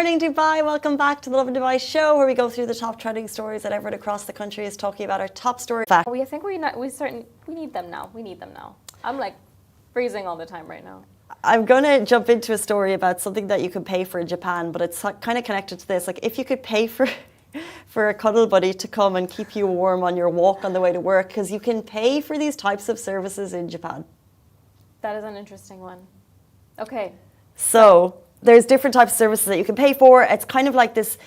morning, Dubai. Welcome back to the Lovin Dubai show, where we go through the top trending stories that everyone across the country is talking about. Our top story. We think we need them now. We need them now. I'm like freezing all the time right now. I'm going to jump into a story about something that you can pay for in Japan, but it's kind of connected to this. Like, if you could pay for a cuddle buddy to come and keep you warm on your walk on the way to work, because you can pay for these types of services in Japan. That is an interesting one. Okay. So there's different types of services that you can pay for. It's kind of like this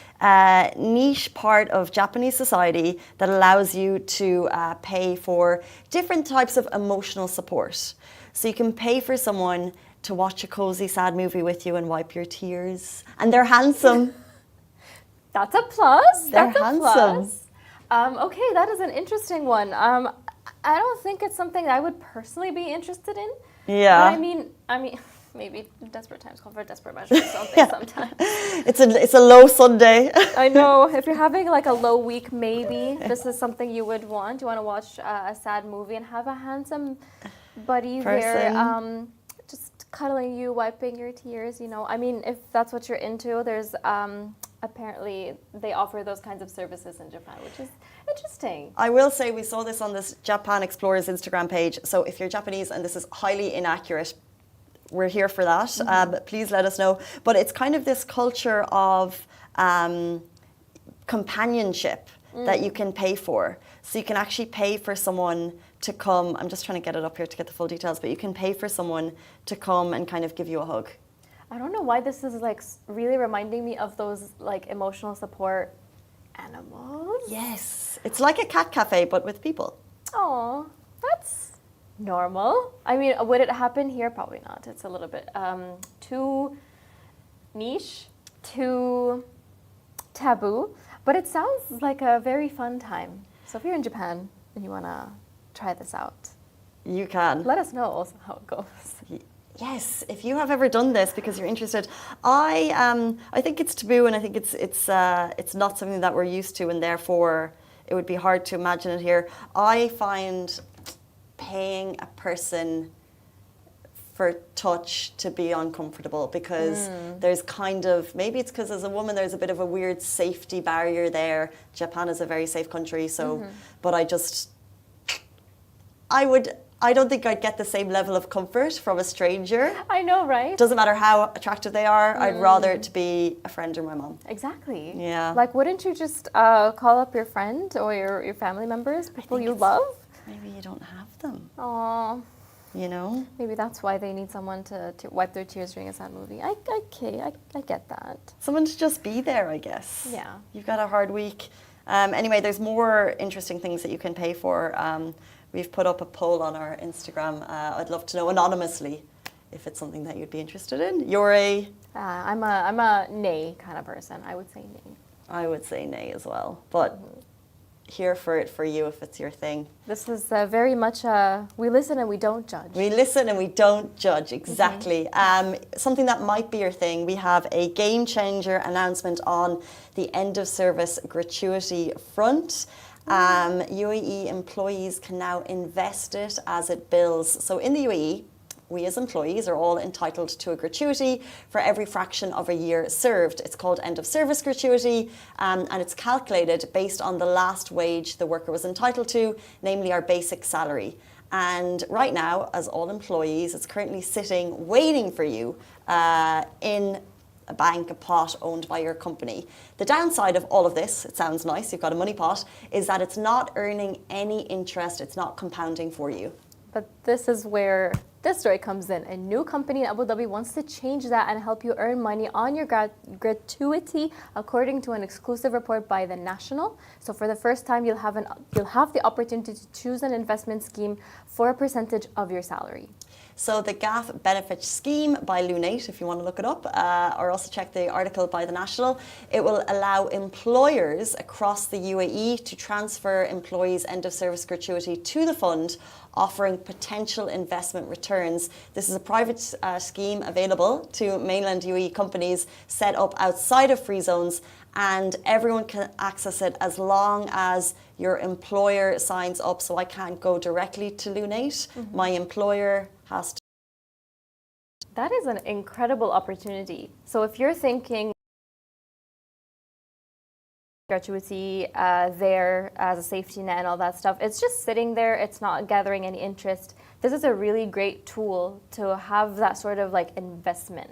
niche part of Japanese society that allows you to pay for different types of emotional support. So you can pay for someone to watch a cozy, sad movie with you and wipe your tears. And they're handsome. That's a plus. They're That's handsome. A plus. Okay, that is an interesting one. I don't think it's something that I would personally be interested in. Yeah. But I mean, maybe desperate times call for desperate measures or something. Yeah. Sometimes. It's a low Sunday. I know. If you're having like a low week, maybe this is something you would want. You want to watch a sad movie and have a handsome buddy there, just cuddling you, wiping your tears. You know, I mean, if that's what you're into, there's apparently they offer those kinds of services in Japan, which is interesting. I will say we saw this on this Japan Explorers Instagram page. So if you're Japanese and this is highly inaccurate, we're here for that. Please let us know. But it's kind of this culture of companionship that you can pay for. So you can actually pay for someone to come. I'm just trying to get it up here to get the full details, but you can pay for someone to come and kind of give you a hug. I don't know why this is like really reminding me of those like emotional support animals. Yes. It's like a cat cafe, but with people. Oh, that's normal. I mean, would it happen here? Probably not. It's a little bit too niche, too taboo, but it sounds like a very fun time. So if you're in Japan and you want to try this out, You can. let us know also how it goes. Yes, if you have ever done this because you're interested. I think it's taboo, and I think it's not something that we're used to, and therefore it would be hard to imagine it here. I find paying a person for touch to be uncomfortable, because there's kind of, maybe it's because as a woman there's a bit of a weird safety barrier there. Japan is a very safe country, so but I don't think I'd get the same level of comfort from a stranger. I know, right? Doesn't matter how attractive they are. I'd rather it to be a friend or my mom. Exactly. Yeah. Like, wouldn't you just call up your friend or your family members, people you love? Maybe you don't have them. Aww. You know? Maybe that's why they need someone to wipe their tears during a sad movie. I get that. Someone to just be there, I guess. Yeah. You've got a hard week. Anyway, there's more interesting things that you can pay for. We've put up a poll on our Instagram. I'd love to know anonymously if it's something that you'd be interested in. You're I'm a nay kind of person. I would say nay. I would say nay as well, but here for it for you if it's your thing. This is very much we listen and we don't judge. We listen and we don't judge, exactly. Something that might be your thing, we have a game changer announcement on the end of service gratuity front. UAE employees can now invest it as it bills. So in the UAE, we as employees are all entitled to a gratuity for every fraction of a year served. It's called end of service gratuity, and it's calculated based on the last wage the worker was entitled to, namely our basic salary. And right now, as all employees, it's currently sitting waiting for you in a bank, a pot owned by your company. The downside of all of this, it sounds nice, you've got a money pot, is that it's not earning any interest, it's not compounding for you. But this is where this story comes in. A new company in Abu Dhabi wants to change that and help you earn money on your gratuity, according to an exclusive report by The National. So for the first time, you'll have the opportunity to choose an investment scheme for a percentage of your salary. So the GAF Benefit Scheme by Lunate, if you want to look it up, or also check the article by The National, it will allow employers across the UAE to transfer employees' end-of-service gratuity to the fund, offering potential investment returns. This is a private scheme available to mainland UAE companies set up outside of free zones, and everyone can access it as long as your employer signs up. So I can't go directly to Lunate. My employer has to. That is an incredible opportunity. So if you're thinking gratuity there as a safety net and all that stuff. It's just sitting there. It's not gathering any interest. This is a really great tool to have that sort of like investment.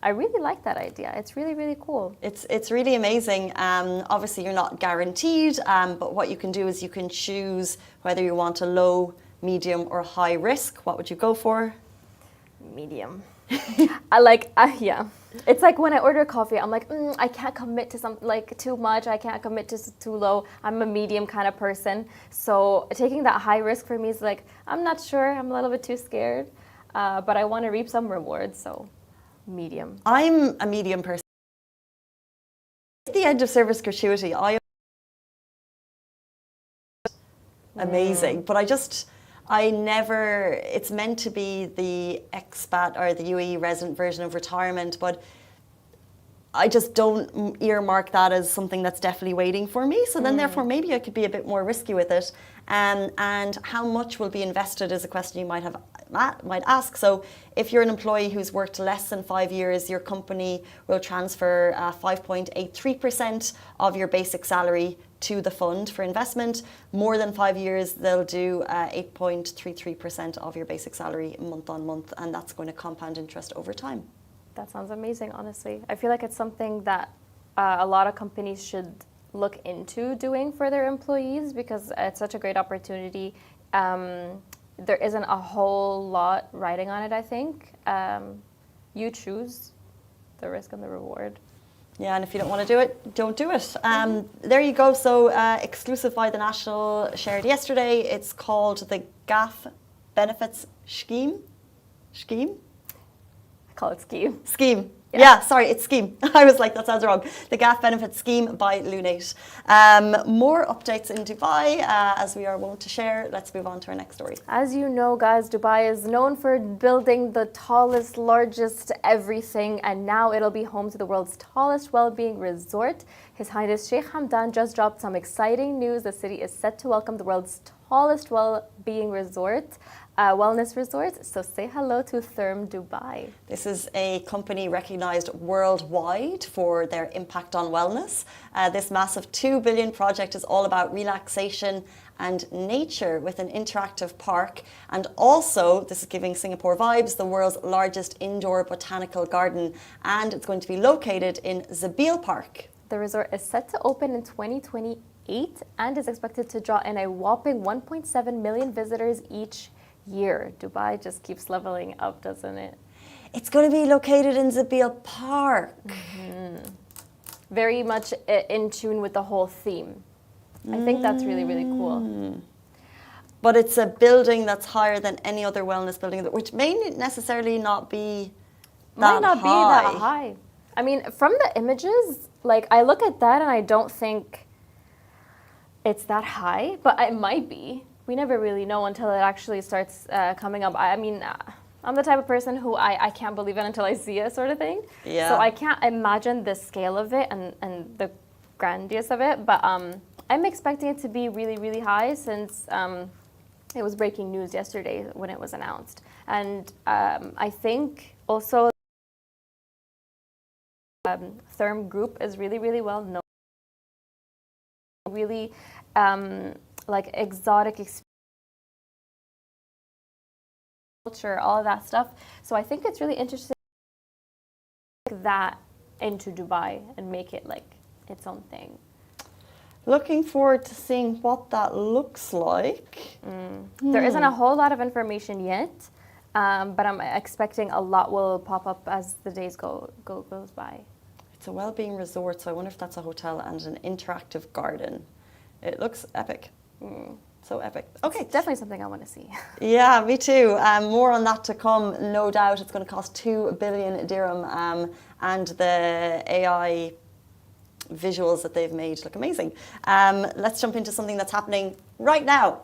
I really like that idea. It's really, really cool. It's really amazing. Obviously, you're not guaranteed, but what you can do is you can choose whether you want a low, medium, or high risk. What would you go for? Medium. Yeah. It's like when I order coffee, I'm like, I can't commit to something like too much. I can't commit to too low. I'm a medium kind of person. So taking that high risk for me is like, I'm not sure. I'm a little bit too scared, but I want to reap some rewards. So medium. I'm a medium person. The end of service gratuity, amazing, but I never, it's meant to be the expat or the UAE resident version of retirement, but I just don't earmark that as something that's definitely waiting for me. So then therefore maybe I could be a bit more risky with it. And how much will be invested is a question you might ask. So if you're an employee who's worked less than 5 years, your company will transfer 5.83% of your basic salary to the fund for investment. More than 5 years, they'll do 8.33% of your basic salary month on month, and that's going to compound interest over time. That sounds amazing, honestly. I feel like it's something that a lot of companies should look into doing for their employees because it's such a great opportunity. There isn't a whole lot riding on it, I think. You choose the risk and the reward. Yeah, and if you don't want to do it, don't do it. There you go. So exclusive by the National shared yesterday. It's called the GAF Benefits Scheme. I call it scheme. Scheme. Yeah, sorry, it's scheme. I was like, that sounds wrong. The GAF Benefits Scheme by Lunate. More updates in Dubai, as we are wont to share. Let's move on to our next story. As you know, guys, Dubai is known for building the tallest, largest everything, and now it'll be home to the world's tallest well-being resort. His Highness Sheikh Hamdan just dropped some exciting news. The city is set to welcome the world's tallest well-being resort. Wellness resorts. So say hello to Therm Dubai. This is a company recognized worldwide for their impact on wellness. This massive 2 billion project is all about relaxation and nature with an interactive park. And also, this is giving Singapore vibes, the world's largest indoor botanical garden. And it's going to be located in Zabil Park. The resort is set to open in 2028 and is expected to draw in a whopping 1.7 million visitors each year. Dubai just keeps leveling up, doesn't it? It's going to be located in Zabil Park. Very much in tune with the whole theme. I think that's really, really cool. But it's a building that's higher than any other wellness building, which may necessarily not be that Might not high. be that high. I mean, from the images, like I look at that and I don't think it's that high, but it might be. We never really know until it actually starts coming up. I mean, I'm the type of person who I can't believe it until I see it, sort of thing. Yeah. So I can't imagine the scale of it and the grandiose of it. But I'm expecting it to be really, really high since it was breaking news yesterday when it was announced. And I think also Therm Group is really, really well known. Really like exotic culture, all of that stuff. So I think it's really interesting to take that into Dubai and make it like its own thing. Looking forward to seeing what that looks like. There isn't a whole lot of information yet, but I'm expecting a lot will pop up as the days goes by. It's a well-being resort, so I wonder if that's a hotel and an interactive garden. It looks epic. So epic. Okay. It's definitely something I want to see. Yeah, me too. More on that to come, no doubt. It's going to cost 2 billion dirham, and the AI visuals that they've made look amazing. Let's jump into something that's happening right now.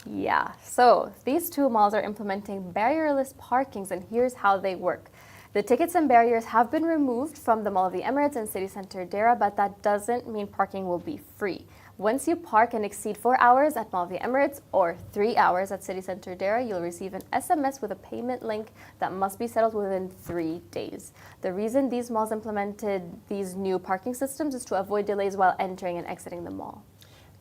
Yeah, so these two malls are implementing barrierless parkings, and here's how they work. The tickets and barriers have been removed from the Mall of the Emirates and City Centre Dera, but that doesn't mean parking will be free. Once you park and exceed 4 hours at Mall of the Emirates or 3 hours at City Centre Dera, you'll receive an SMS with a payment link that must be settled within 3 days. The reason these malls implemented these new parking systems is to avoid delays while entering and exiting the mall.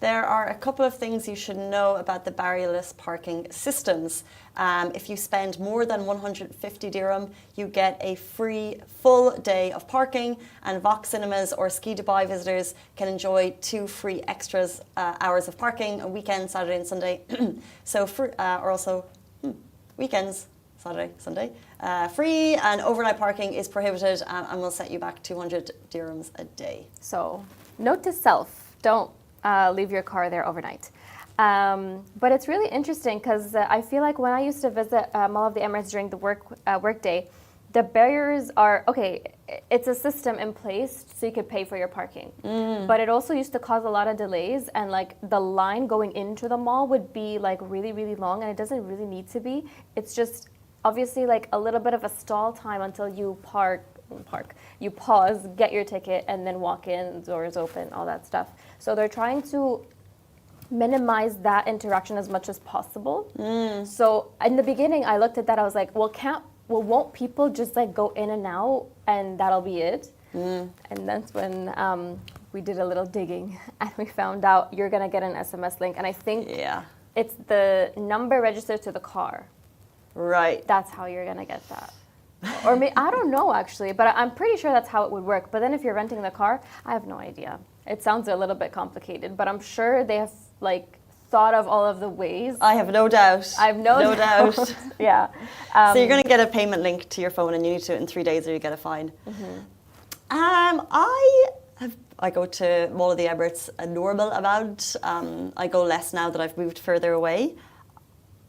There are a couple of things you should know about the barrierless parking systems. If you spend more than 150 dirham, you get a free full day of parking, and Vox Cinemas or Ski Dubai visitors can enjoy 2 free extras hours of parking on weekends, Saturday and Sunday. Or also weekends, Saturday, Sunday. Free, and overnight parking is prohibited and will set you back 200 dirhams a day. So, note to self, don't leave your car there overnight. But it's really interesting because I feel like when I used to visit Mall of the Emirates during the work day, the barriers are, okay, it's a system in place so you could pay for your parking. But it also used to cause a lot of delays, and like the line going into the mall would be like really, really long, and it doesn't really need to be. It's just obviously like a little bit of a stall time until you you pause, get your ticket, and then walk in, doors open, all that stuff. So they're trying to minimize that interaction as much as possible. So in the beginning, I looked at that, I was like, won't people just like go in and out and that'll be it? And that's when we did a little digging and we found out you're gonna get an SMS link, and I think it's the number registered to the car. Right. That's how you're gonna get that. Or I don't know actually, but I'm pretty sure that's how it would work. But then if you're renting the car, I have no idea. It sounds a little bit complicated, but I'm sure they have like thought of all of the ways. I have no doubt. I have no doubt. Yeah. So you're going to get a payment link to your phone, and you need to do it in 3 days or you get a fine. I go to Mall of the Emirates a normal amount. I go less now that I've moved further away.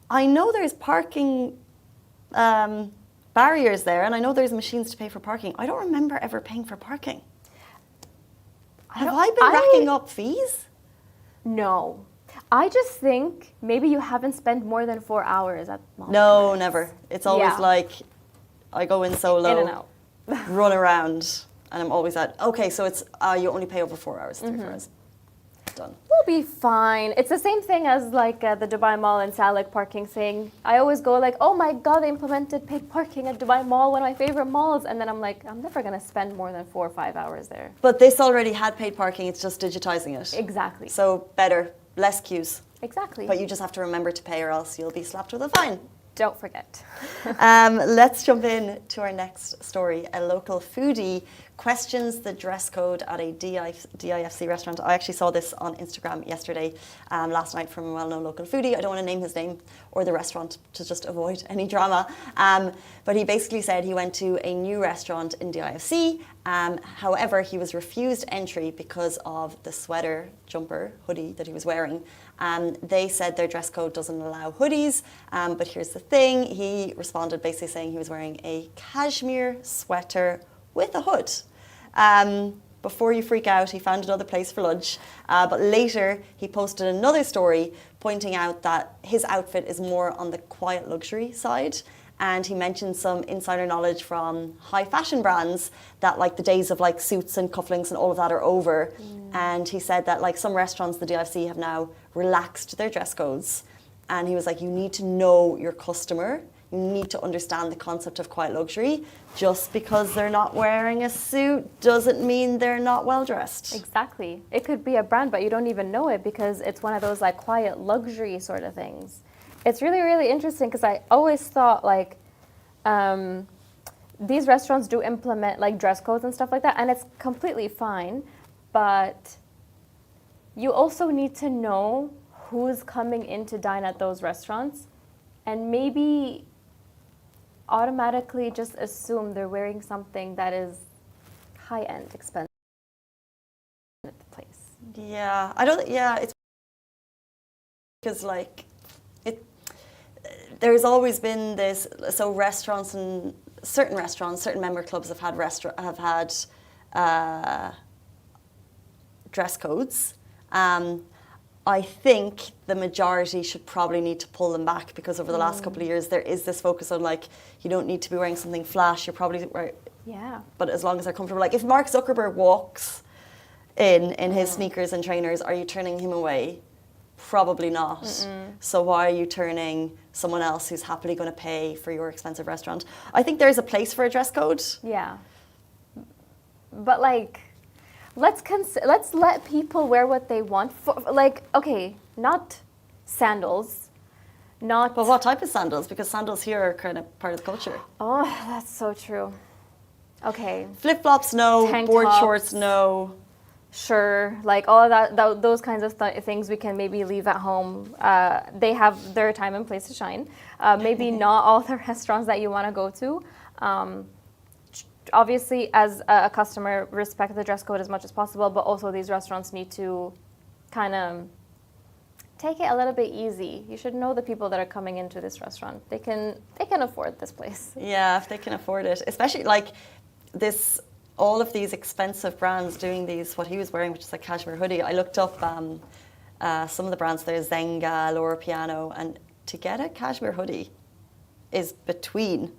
I know there's parking barriers there, and I know there's machines to pay for parking. I don't remember ever paying for parking. Have I been racking up fees? No. I just think maybe you haven't spent more than 4 hours at Mall. No, never. It's always like I go in solo, in and out, run around, and I'm always at, okay, so it's you only pay over 4 hours, 3 hours. Done. We'll be fine. It's the same thing as like the Dubai Mall and Salik parking thing. I always go like, oh my God, they implemented paid parking at Dubai Mall, one of my favorite malls. And then I'm like, I'm never going to spend more than 4 or 5 hours there. But this already had paid parking. It's just digitizing it. Exactly. So better, less queues. Exactly. But you just have to remember to pay or else you'll be slapped with a fine. Don't forget. Let's jump in to our next story. A local foodie questions the dress code at a DIFC restaurant. I actually saw this on Instagram yesterday, last night, from a well-known local foodie. I don't want to name his name or the restaurant to just avoid any drama. But he basically said he went to a new restaurant in DIFC. However, he was refused entry because of the sweater, jumper, hoodie that he was wearing. They said their dress code doesn't allow hoodies, but here's the thing. He responded basically saying he was wearing a cashmere sweater with a hood. Before you freak out, he found another place for lunch, but later he posted another story pointing out that his outfit is more on the quiet luxury side. And he mentioned some insider knowledge from high fashion brands that like the days of like suits and cufflinks and all of that are over. And he said that like some restaurants, the DFC, have now relaxed their dress codes. And he was like, you need to know your customer. You need to understand the concept of quiet luxury. Just because they're not wearing a suit doesn't mean they're not well dressed. Exactly. It could be a brand, but you don't even know it because it's one of those like quiet luxury sort of things. It's really, really interesting because I always thought like these restaurants do implement like dress codes and stuff like that, and it's completely fine. But you also need to know who's coming in to dine at those restaurants, and maybe automatically just assume they're wearing something that is high-end, expensive at the place. Yeah, I don't. Yeah, it's because like there's always been this. So restaurants and certain member clubs have had dress codes. I think the majority should probably need to pull them back because over the last couple of years there is this focus on like you don't need to be wearing something flash. You're probably right. Yeah. But as long as they're comfortable, like if Mark Zuckerberg walks in his sneakers and trainers, are you turning him away? Probably not. So why are you turning someone else who's happily going to pay for your expensive restaurant? I think there's a place for a dress code. Yeah. But like, let's let people wear what they want. Like, okay, not sandals, not. But what type of sandals? Because sandals here are kind of part of the culture. Oh, that's so true. Okay. Flip flops, no. Tank Board tops. shorts, no. Sure, like all of those kinds of things we can maybe leave at home. They have their time and place to shine. Maybe not all the restaurants that you want to go to. Obviously, as a customer, respect the dress code as much as possible, but also these restaurants need to kind of take it a little bit easy. You should know the people that are coming into this restaurant. They can afford this place. Yeah, if they can afford it. Especially like this, all of these expensive brands doing these, what he was wearing, which is a cashmere hoodie. I looked up some of the brands there, Zenga, Loro Piano, and to get a cashmere hoodie is between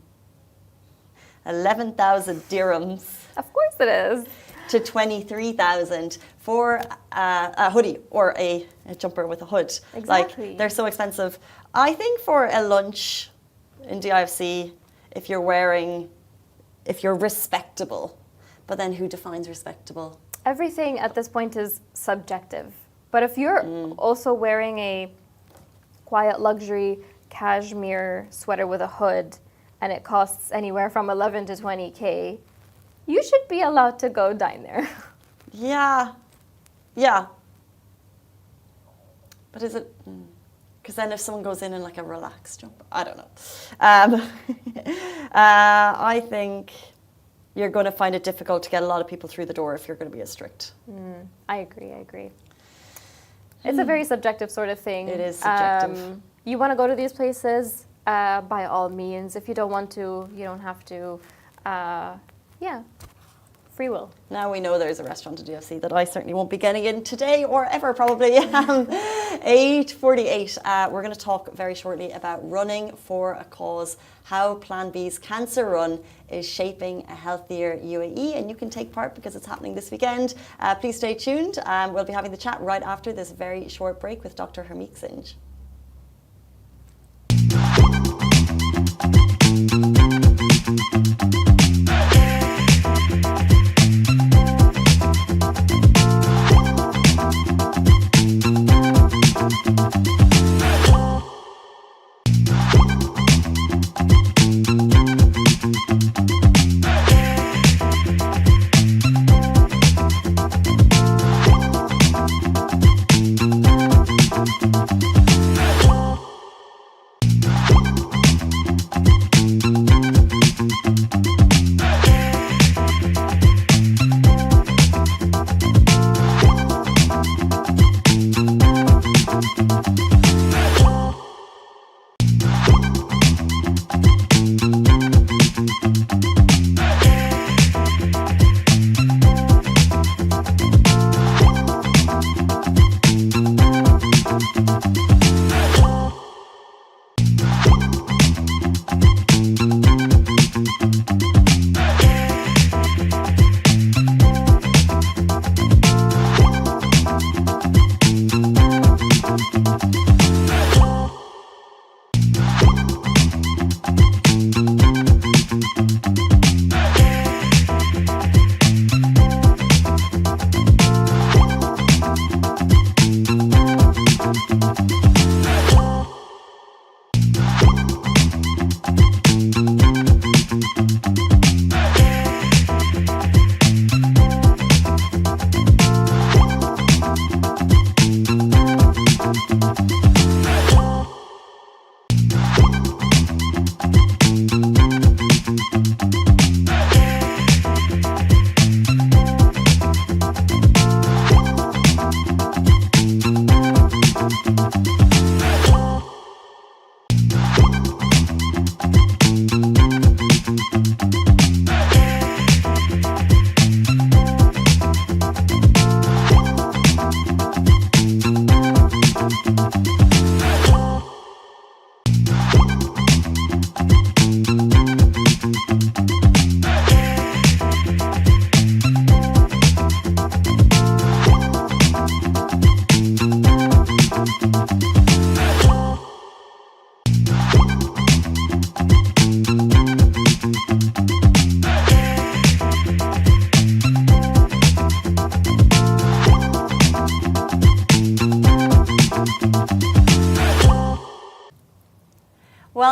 11,000 dirhams. Of course it is. To 23,000 for a hoodie or a jumper with a hood. Exactly. Like, they're so expensive. I think for a lunch in DIFC, if you're respectable, but then who defines respectable? Everything at this point is subjective. But if you're also wearing a quiet luxury cashmere sweater with a hood and it costs anywhere from 11 to 20K, you should be allowed to go dine there. Yeah. But is it... Because then if someone goes in like a relaxed jumper, I don't know. I think you're going to find it difficult to get a lot of people through the door if you're going to be as strict. I agree. It's a very subjective sort of thing. It is subjective. You want to go to these places, by all means. If you don't want to, you don't have to. Free will. Now we know there's a restaurant in DFC that I certainly won't be getting in today or ever probably. 8:48. We're going to talk very shortly about running for a cause, how Plan B's cancer run is shaping a healthier UAE, and you can take part because it's happening this weekend. Please stay tuned. We'll be having the chat right after this very short break with Dr. Hermeek Sinj.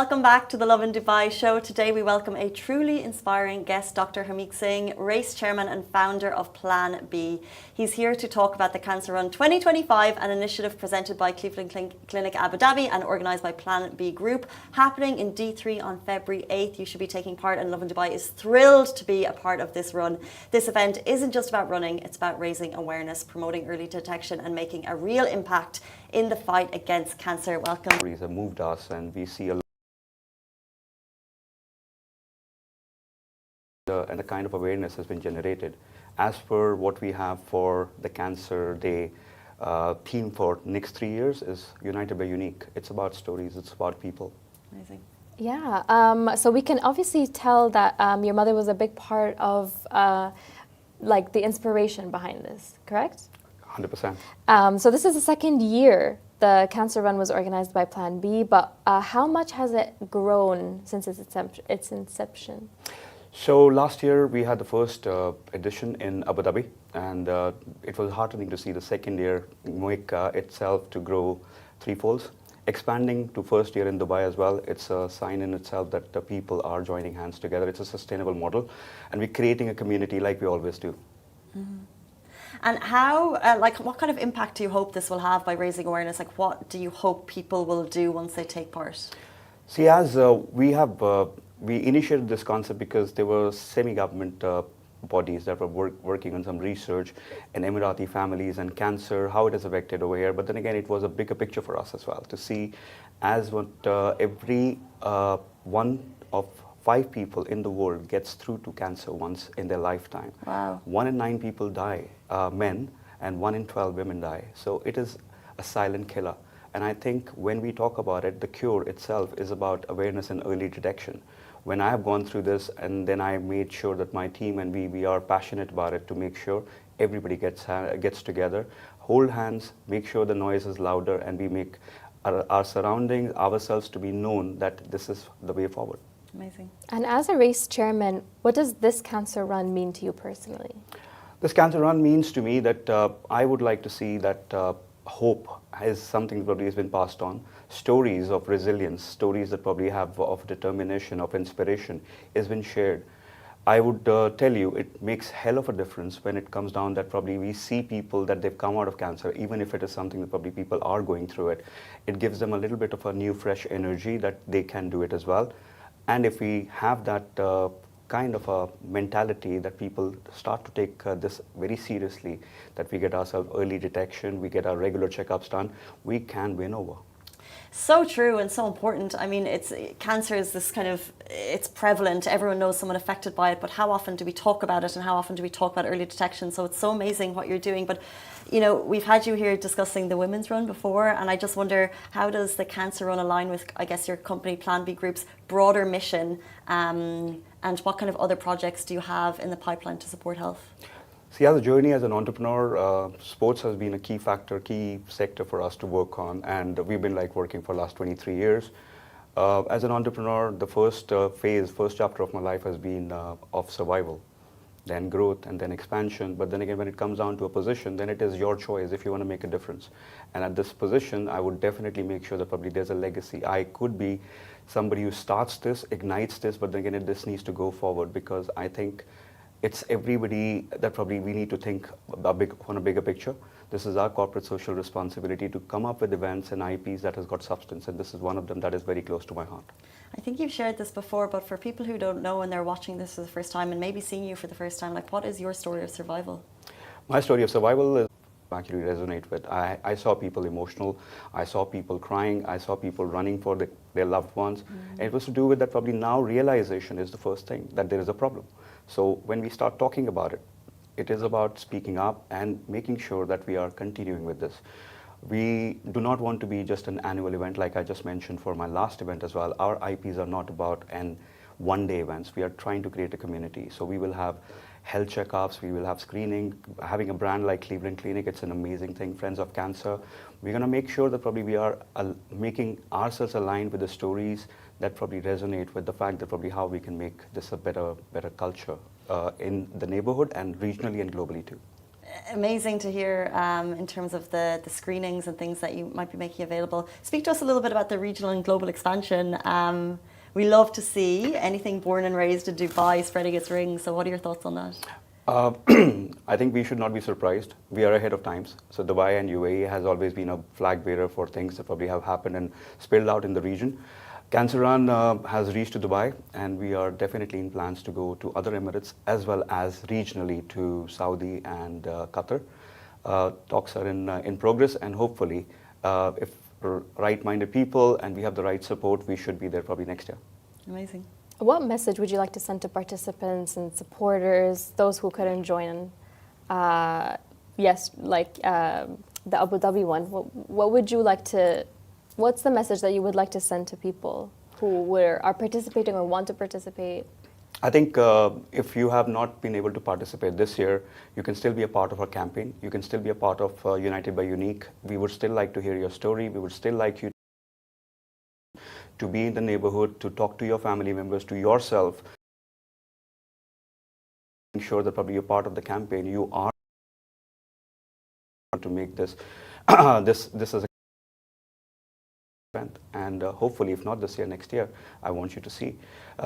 Welcome back to the Lovin Dubai show. Today we welcome a truly inspiring guest, Dr. Harmeet Singh, race chairman and founder of Plan B. He's here to talk about the Cancer Run 2025, an initiative presented by Cleveland Clinic Abu Dhabi and organised by Plan B Group, happening in D3 on February 8th. You should be taking part, and Lovin Dubai is thrilled to be a part of this run. This event isn't just about running, it's about raising awareness, promoting early detection and making a real impact in the fight against cancer. Welcome. Stories have moved us, and we see a and the kind of awareness has been generated. As per what we have for the Cancer Day theme for next 3 years is United by Unique. It's about stories, it's about people. Amazing. Yeah, so we can obviously tell that your mother was a big part of like the inspiration behind this, correct? 100%. So this is the second year the Cancer Run was organized by Plan B, but how much has it grown since its inception? So last year we had the first edition in Abu Dhabi, and it was heartening to see the second year make itself to grow threefolds. Expanding to first year in Dubai as well, it's a sign in itself that the people are joining hands together. It's a sustainable model, and we're creating a community like we always do. Mm-hmm. And how, what kind of impact do you hope this will have by raising awareness? Like, what do you hope people will do once they take part? See, as we initiated this concept because there were semi-government bodies that were working on some research in Emirati families and cancer, how it is affected over here. But then again, it was a bigger picture for us as well to see as what every one of 5 people in the world gets through to cancer once in their lifetime. Wow. 1 in 9 people die, men, and 1 in 12 women die. So it is a silent killer. And I think when we talk about it, the cure itself is about awareness and early detection. When I have gone through this, and then I made sure that my team and we are passionate about it to make sure everybody gets together, hold hands, make sure the noise is louder, and we make our surroundings, ourselves to be known that this is the way forward. Amazing. And as a race chairman, what does this Cancer Run mean to you personally? This Cancer Run means to me that I would like to see that hope is something that probably has been passed on. Stories of resilience, stories that probably have of determination, of inspiration, has been shared. I would tell you, it makes hell of a difference when it comes down that probably we see people that they've come out of cancer, even if it is something that probably people are going through it. It gives them a little bit of a new, fresh energy that they can do it as well. And if we have that kind of a mentality that people start to take this very seriously, that we get ourselves early detection, we get our regular checkups done, we can win over. So true and so important. I mean, cancer is this kind of, it's prevalent. Everyone knows someone affected by it, but how often do we talk about it, and how often do we talk about early detection? So it's so amazing what you're doing. But, you know, we've had you here discussing the women's run before, and I just wonder, how does the Cancer Run align with, I guess, your company Plan B Group's broader mission, and what kind of other projects do you have in the pipeline to support health? See, as a journey as an entrepreneur, sports has been a key factor, key sector for us to work on, and we've been working for the last 23 years. As an entrepreneur, the first chapter of my life has been of survival, then growth, and then expansion. But then again, when it comes down to a position, then it is your choice if you want to make a difference. And at this position, I would definitely make sure that probably there's a legacy. I could be somebody who starts this, ignites this, but then again, this needs to go forward, because I think it's everybody that probably we need to think on a bigger picture. This is our corporate social responsibility to come up with events and IPs that has got substance, and this is one of them that is very close to my heart. I think you've shared this before, but for people who don't know and they're watching this for the first time and maybe seeing you for the first time, what is your story of survival? My story of survival is actually resonate with. I saw people emotional, I saw people crying, I saw people running for their loved ones. And it was to do with that probably now realization is the first thing, that there is a problem. So when we start talking about it, it is about speaking up and making sure that we are continuing with this. We do not want to be just an annual event, like I just mentioned for my last event as well. Our IPs are not about one-day events. We are trying to create a community. So we will have health checkups, we will have screening. Having a brand like Cleveland Clinic, it's an amazing thing. Friends of Cancer. We're going to make sure that probably we are making ourselves aligned with the stories that probably resonate with the fact that probably how we can make this a better culture in the neighborhood and regionally and globally too. Amazing to hear in terms of the screenings and things that you might be making available. Speak to us a little bit about the regional and global expansion. We love to see anything born and raised in Dubai spreading its rings. So what are your thoughts on that? I think we should not be surprised. We are ahead of times. So Dubai and UAE has always been a flag bearer for things that probably have happened and spilled out in the region. Cancer Run has reached to Dubai, and we are definitely in plans to go to other Emirates as well as regionally to Saudi and Qatar. Talks are in progress, and hopefully, if right-minded people and we have the right support, we should be there probably next year. Amazing. What message would you like to send to participants and supporters, those who couldn't join? Yes, like the Abu Dhabi one. What would you like to? What's the message that you would like to send to people who are participating or want to participate? I think if you have not been able to participate this year, you can still be a part of our campaign. You can still be a part of United by Unique. We would still like to hear your story. We would still like you to be in the neighborhood, to talk to your family members, to yourself. Make sure that probably you're part of the campaign. You are to make this this as a event, and hopefully, if not this year, next year, I want you to see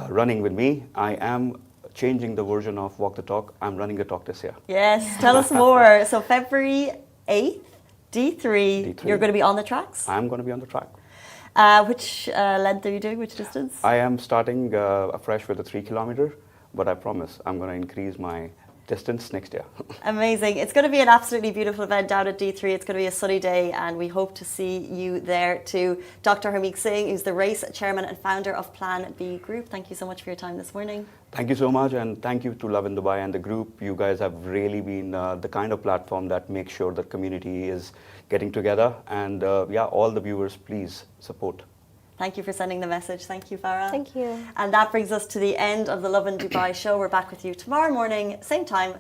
running with me. I am changing the version of Walk the Talk. I'm running the talk this year. Yes, tell us more. So February 8th, D3, you're going to be on the tracks? I'm going to be on the track. Which length are you doing? Which distance? I am starting afresh with a 3 kilometer, but I promise I'm going to increase my distance next year. Amazing. It's going to be an absolutely beautiful event down at D3. It's going to be a sunny day, and we hope to see you there too. Dr. Harmeet Singh, who's the race chairman and founder of Plan B Group. Thank you so much for your time this morning. Thank you so much, and thank you to Lovin Dubai and the group. You guys have really been the kind of platform that makes sure the community is getting together. And yeah, all the viewers, please support. Thank you for sending the message. Thank you, Farah. Thank you. And that brings us to the end of the Lovin Dubai show. We're back with you tomorrow morning, same time.